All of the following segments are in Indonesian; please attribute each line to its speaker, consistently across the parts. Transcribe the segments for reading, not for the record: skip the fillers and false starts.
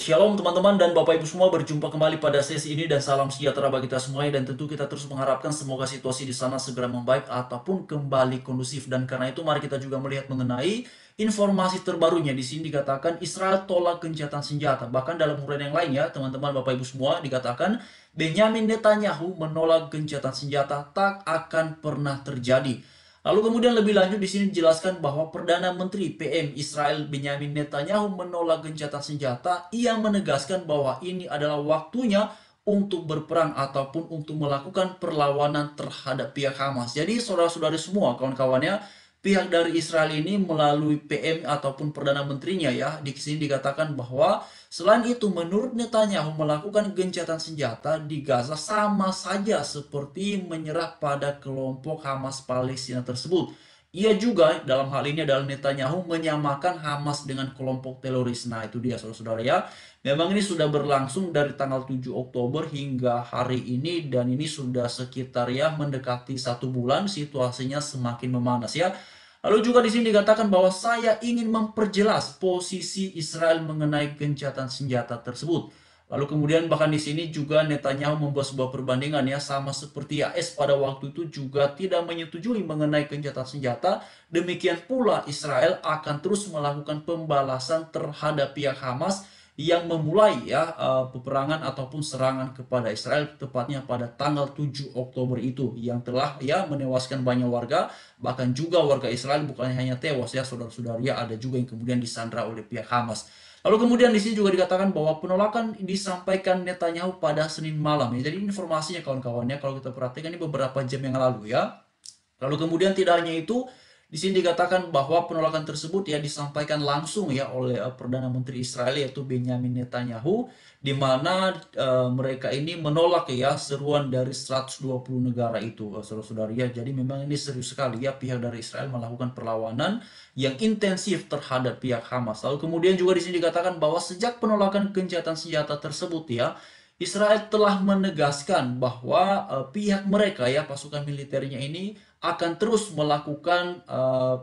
Speaker 1: Shalom teman-teman dan Bapak Ibu semua, berjumpa kembali pada sesi ini dan salam sejahtera bagi kita semuanya, dan tentu kita terus mengharapkan semoga situasi di sana segera membaik ataupun kembali kondusif. Dan karena itu mari kita juga melihat mengenai informasi terbarunya. Di sini dikatakan Israel tolak gencatan senjata. Bahkan dalam uraian yang lain ya teman-teman Bapak Ibu semua, dikatakan Benyamin Netanyahu menolak gencatan senjata tak akan pernah terjadi. Lalu kemudian lebih lanjut di sini dijelaskan bahwa Perdana Menteri PM Israel Benyamin Netanyahu menolak gencatan senjata. Ia menegaskan bahwa ini adalah waktunya untuk berperang ataupun untuk melakukan perlawanan terhadap pihak Hamas. Jadi saudara-saudari semua, kawan-kawannya, pihak dari Israel ini melalui PM ataupun Perdana Menterinya ya, di sini dikatakan bahwa selain itu menurut Netanyahu melakukan gencatan senjata di Gaza sama saja seperti menyerah pada kelompok Hamas Palestina tersebut. Ia juga dalam hal ini adalah Netanyahu menyamakan Hamas dengan kelompok teroris. Nah itu dia saudara-saudara ya. Memang ini sudah berlangsung dari tanggal 7 Oktober hingga hari ini, dan ini sudah sekitar ya mendekati 1 bulan, situasinya semakin memanas ya. Lalu juga di sini dikatakan bahwa saya ingin memperjelas posisi Israel mengenai gencatan senjata tersebut. Lalu kemudian bahkan di sini juga Netanyahu membuat sebuah perbandingan ya, sama seperti AS pada waktu itu juga tidak menyetujui mengenai gencatan senjata. Demikian pula Israel akan terus melakukan pembalasan terhadap pihak Hamas yang memulai ya peperangan ataupun serangan kepada Israel tepatnya pada tanggal 7 Oktober itu, yang telah ya menewaskan banyak warga. Bahkan juga warga Israel bukan hanya tewas ya saudara-saudara, ya ada juga yang kemudian disandra oleh pihak Hamas. Lalu kemudian di sini juga dikatakan bahwa penolakan disampaikan Netanyahu pada Senin malam ya. Jadi informasinya kawan-kawannya kalau kita perhatikan ini beberapa jam yang lalu ya. Lalu kemudian tidak hanya itu, di sini dikatakan bahwa penolakan tersebut ya disampaikan langsung ya oleh Perdana Menteri Israel yaitu Benyamin Netanyahu, di mana mereka ini menolak ya seruan dari 120 negara itu, saudara-saudara ya. Jadi memang ini serius sekali ya, pihak dari Israel melakukan perlawanan yang intensif terhadap pihak Hamas. Lalu kemudian juga di sini dikatakan bahwa sejak penolakan gencatan senjata tersebut ya, Israel telah menegaskan bahwa pihak mereka ya, pasukan militernya ini akan terus melakukan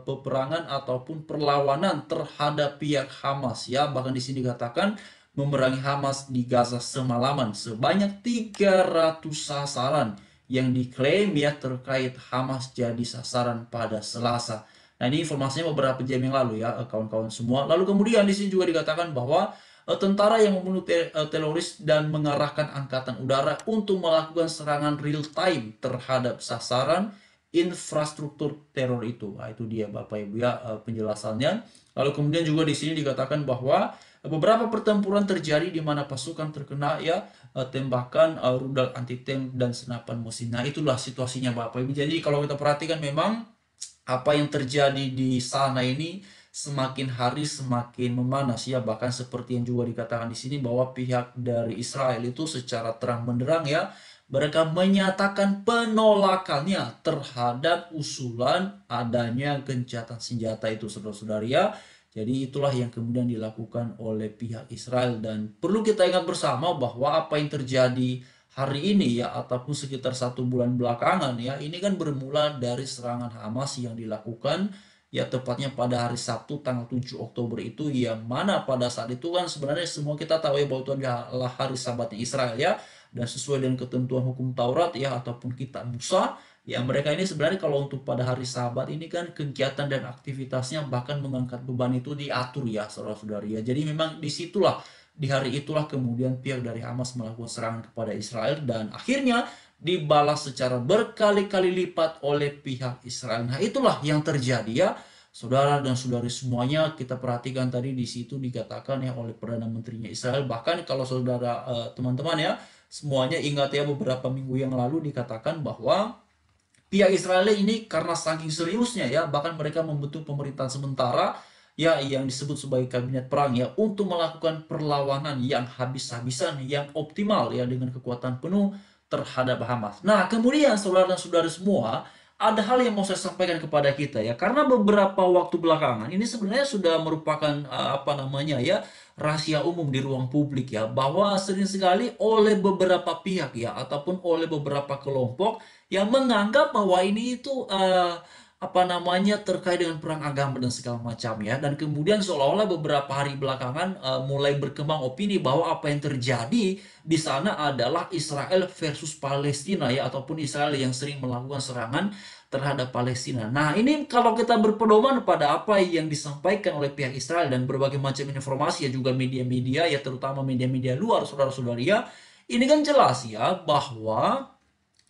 Speaker 1: peperangan ataupun perlawanan terhadap pihak Hamas ya. Bahkan di sini dikatakan memerangi Hamas di Gaza semalaman sebanyak 300 sasaran yang diklaim ya terkait Hamas jadi sasaran pada Selasa. Nah ini informasinya beberapa jam yang lalu ya kawan-kawan semua. Lalu kemudian di sini juga dikatakan bahwa tentara yang membunuh teroris dan mengarahkan angkatan udara untuk melakukan serangan real time terhadap sasaran infrastruktur teror itu. Nah, itu dia Bapak Ibu ya penjelasannya. Lalu kemudian juga di sini dikatakan bahwa beberapa pertempuran terjadi di mana pasukan terkena ya tembakan rudal anti tank dan senapan mesin. Nah, itulah situasinya Bapak Ibu. Jadi kalau kita perhatikan memang apa yang terjadi di sana ini semakin hari semakin memanas ya. Bahkan seperti yang juga dikatakan di sini bahwa pihak dari Israel itu secara terang benderang ya, mereka menyatakan penolakannya terhadap usulan adanya gencatan senjata itu saudara-saudari ya. Jadi itulah yang kemudian dilakukan oleh pihak Israel, dan perlu kita ingat bersama bahwa apa yang terjadi hari ini ya ataupun sekitar 1 bulan belakangan ya, ini kan bermula dari serangan Hamas yang dilakukan ya tepatnya pada hari Sabtu tanggal 7 Oktober itu, yang mana pada saat itu kan sebenarnya semua kita tahu ya bahwa itu adalah hari sabatnya Israel ya, dan sesuai dengan ketentuan hukum Taurat ya ataupun kitab Musa ya, mereka ini sebenarnya kalau untuk pada hari Sabat ini kan kegiatan dan aktivitasnya bahkan mengangkat beban itu diatur ya saudara-saudari ya. Jadi memang disitulah, di hari itulah kemudian pihak dari Hamas melakukan serangan kepada Israel, dan akhirnya dibalas secara berkali-kali lipat oleh pihak Israel. Nah itulah yang terjadi ya saudara dan saudari semuanya. Kita perhatikan tadi di situ dikatakan ya oleh Perdana Menterinya Israel. Bahkan kalau saudara teman-teman ya semuanya ingat ya, beberapa minggu yang lalu dikatakan bahwa pihak Israel ini karena saking seriusnya ya, bahkan mereka membentuk pemerintahan sementara ya yang disebut sebagai kabinet perang ya, untuk melakukan perlawanan yang habis-habisan, yang optimal ya dengan kekuatan penuh terhadap Hamas. Nah, kemudian saudara dan saudara semua, ada hal yang mau saya sampaikan kepada kita ya, karena beberapa waktu belakangan ini sebenarnya sudah merupakan apa namanya ya, rahasia umum di ruang publik ya, bahwa sering sekali oleh beberapa pihak ya ataupun oleh beberapa kelompok yang menganggap bahwa ini itu apa namanya terkait dengan perang agama dan segala macam ya. Dan kemudian seolah-olah beberapa hari belakangan mulai berkembang opini bahwa apa yang terjadi di sana adalah Israel versus Palestina ya, ataupun Israel yang sering melakukan serangan terhadap Palestina. Nah, ini kalau kita berpedoman pada apa yang disampaikan oleh pihak Israel dan berbagai macam informasi ya, juga media-media ya, terutama media-media luar, saudara-saudara ya, ini kan jelas ya bahwa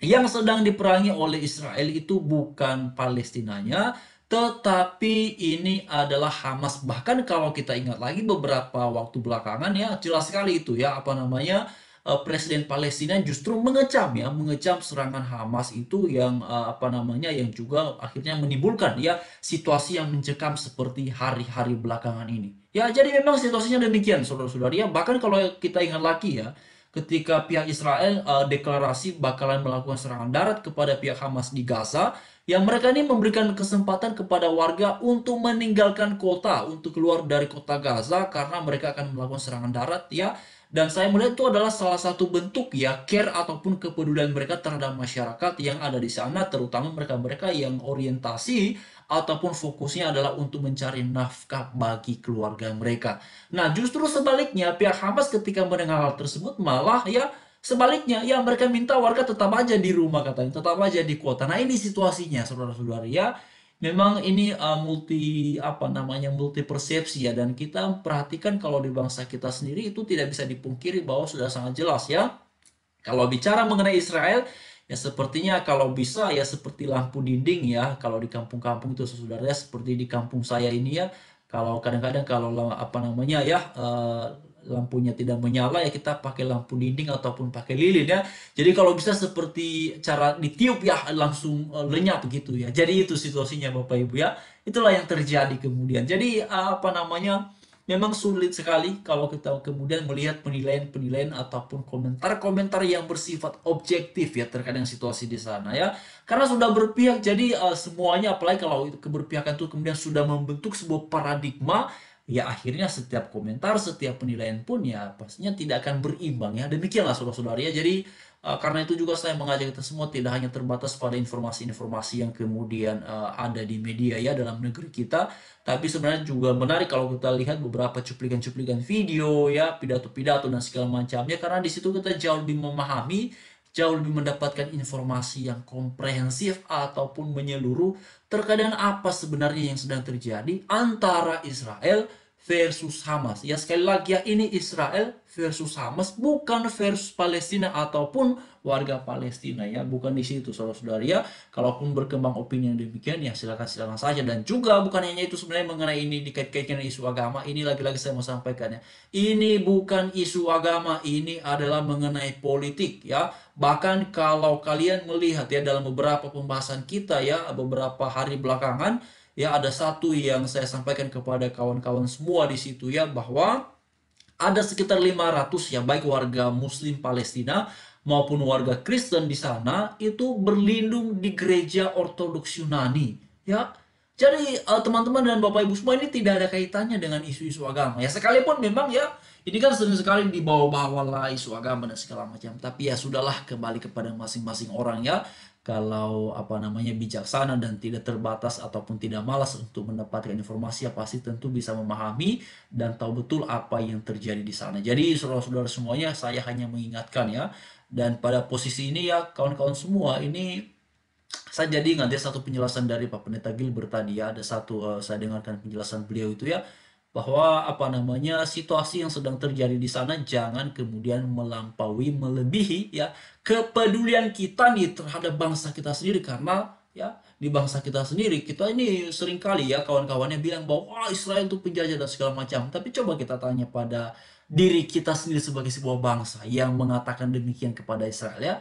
Speaker 1: yang sedang diperangi oleh Israel itu bukan Palestinanya, tetapi ini adalah Hamas. Bahkan kalau kita ingat lagi beberapa waktu belakangan ya, jelas sekali itu ya, apa namanya, Presiden Palestina justru mengecam ya, mengecam serangan Hamas itu yang apa namanya, yang juga akhirnya menimbulkan ya situasi yang mencekam seperti hari-hari belakangan ini. Ya, jadi memang situasinya demikian, saudara-saudara ya. Bahkan kalau kita ingat lagi ya, ketika pihak Israel deklarasi bakalan melakukan serangan darat kepada pihak Hamas di Gaza, yang mereka ini memberikan kesempatan kepada warga untuk meninggalkan kota, untuk keluar dari kota Gaza karena mereka akan melakukan serangan darat ya. Dan saya melihat itu adalah salah satu bentuk ya care ataupun kepedulian mereka terhadap masyarakat yang ada di sana, terutama mereka-mereka yang orientasi ataupun fokusnya adalah untuk mencari nafkah bagi keluarga mereka. Nah, justru sebaliknya pihak Hamas ketika mendengar hal tersebut malah ya sebaliknya ya, mereka minta warga tetap aja di rumah, katanya tetap aja di kota. Nah, ini situasinya saudara-saudara ya. Memang ini multi apa namanya, multi persepsi ya, dan kita perhatikan kalau di bangsa kita sendiri itu tidak bisa dipungkiri bahwa sudah sangat jelas ya. Kalau bicara mengenai Israel, ya sepertinya kalau bisa ya seperti lampu dinding ya. Kalau di kampung-kampung itu saudara, seperti di kampung saya ini ya. Kalau kadang-kadang kalau apa namanya ya, lampunya tidak menyala ya kita pakai lampu dinding ataupun pakai lilin ya. Jadi kalau bisa seperti cara ditiup ya langsung lenyap gitu ya. Jadi itu situasinya Bapak Ibu ya. Itulah yang terjadi kemudian. Jadi apa namanya, memang sulit sekali kalau kita kemudian melihat penilaian-penilaian ataupun komentar-komentar yang bersifat objektif ya terkait dengan situasi di sana ya. Karena sudah berpihak, jadi semuanya, apalagi kalau itu keberpihakan itu kemudian sudah membentuk sebuah paradigma, ya akhirnya setiap komentar, setiap penilaian pun ya pastinya tidak akan berimbang ya. Demikianlah saudara-saudara ya. Jadi karena itu juga saya mengajak kita semua tidak hanya terbatas pada informasi-informasi yang kemudian ada di media ya dalam negeri kita, tapi sebenarnya juga menarik kalau kita lihat beberapa cuplikan-cuplikan video ya, pidato-pidato dan segala macamnya, karena di situ kita jauh lebih memahami, jauh lebih mendapatkan informasi yang komprehensif ataupun menyeluruh terkait dengan apa sebenarnya yang sedang terjadi antara Israel versus Hamas. Ya sekali lagi ya, ini Israel versus Hamas, bukan versus Palestina ataupun warga Palestina ya, bukan di situ saudara-saudara ya. Kalaupun berkembang opini yang demikian ya silakan-silakan saja. Dan juga bukan hanya itu sebenarnya mengenai ini dikait-kaitkan dengan isu agama. Ini lagi-lagi saya mau sampaikan ya, ini bukan isu agama, ini adalah mengenai politik ya. Bahkan kalau kalian melihat ya dalam beberapa pembahasan kita ya beberapa hari belakangan ya, ada satu yang saya sampaikan kepada kawan-kawan semua di situ ya, bahwa ada sekitar 500 ya, baik warga Muslim Palestina maupun warga Kristen di sana itu berlindung di gereja Ortodoks Yunani ya. Jadi teman-teman dan Bapak Ibu semua, ini tidak ada kaitannya dengan isu-isu agama ya, sekalipun memang ya ini kan sering sekali dibawa-bawa lah isu agama dan segala macam, tapi ya sudahlah, kembali kepada masing-masing orang ya. Kalau apa namanya bijaksana dan tidak terbatas ataupun tidak malas untuk mendapatkan informasi, ya pasti tentu bisa memahami dan tahu betul apa yang terjadi di sana. Jadi saudara-saudara semuanya, saya hanya mengingatkan ya, dan pada posisi ini ya kawan-kawan semua, ini saya jadi ingat ya satu penjelasan dari Pak Pendeta Gilbert tadi ya, ada satu saya dengarkan penjelasan beliau itu ya, bahwa apa namanya situasi yang sedang terjadi di sana jangan kemudian melampaui, melebihi ya kepedulian kita nih terhadap bangsa kita sendiri. Karena ya di bangsa kita sendiri, kita ini sering kali ya kawan-kawannya bilang bahwa wah Israel itu penjajah dan segala macam, tapi coba kita tanya pada diri kita sendiri sebagai sebuah bangsa yang mengatakan demikian kepada Israel ya.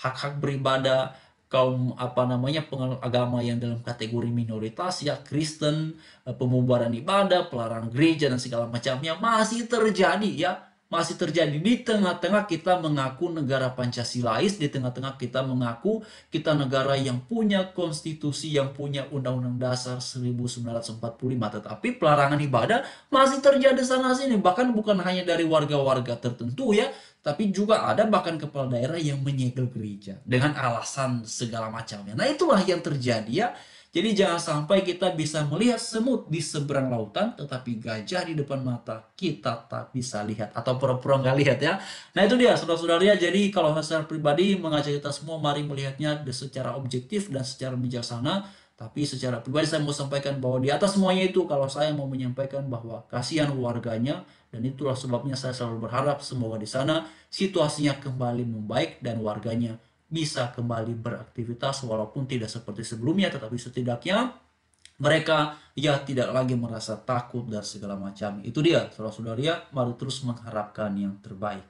Speaker 1: Hak-hak beribadah kaum apa namanya penganut agama yang dalam kategori minoritas ya, Kristen, pembubaran ibadah, pelarangan gereja dan segala macamnya masih terjadi ya, masih terjadi di tengah-tengah kita mengaku negara Pancasilais, di tengah-tengah kita mengaku kita negara yang punya konstitusi, yang punya Undang-Undang Dasar 1945, tetapi pelarangan ibadah masih terjadi sana sini, bahkan bukan hanya dari warga-warga tertentu ya, tapi juga ada bahkan kepala daerah yang menyegel gereja dengan alasan segala macamnya. Nah itulah yang terjadi ya. Jadi jangan sampai kita bisa melihat semut di seberang lautan, tetapi gajah di depan mata kita tak bisa lihat atau pura-pura nggak lihat ya. Nah itu dia saudara-saudara ya. Jadi kalau secara pribadi mengajak kita semua mari melihatnya secara objektif dan secara bijaksana. Tapi secara pribadi saya mau sampaikan bahwa di atas semuanya itu kalau saya mau menyampaikan bahwa kasihan warganya, dan itulah sebabnya saya selalu berharap semoga di sana situasinya kembali membaik dan warganya bisa kembali beraktivitas walaupun tidak seperti sebelumnya, tetapi setidaknya mereka ya tidak lagi merasa takut dan segala macam. Itu dia saudara-saudara ya, mari terus mengharapkan yang terbaik.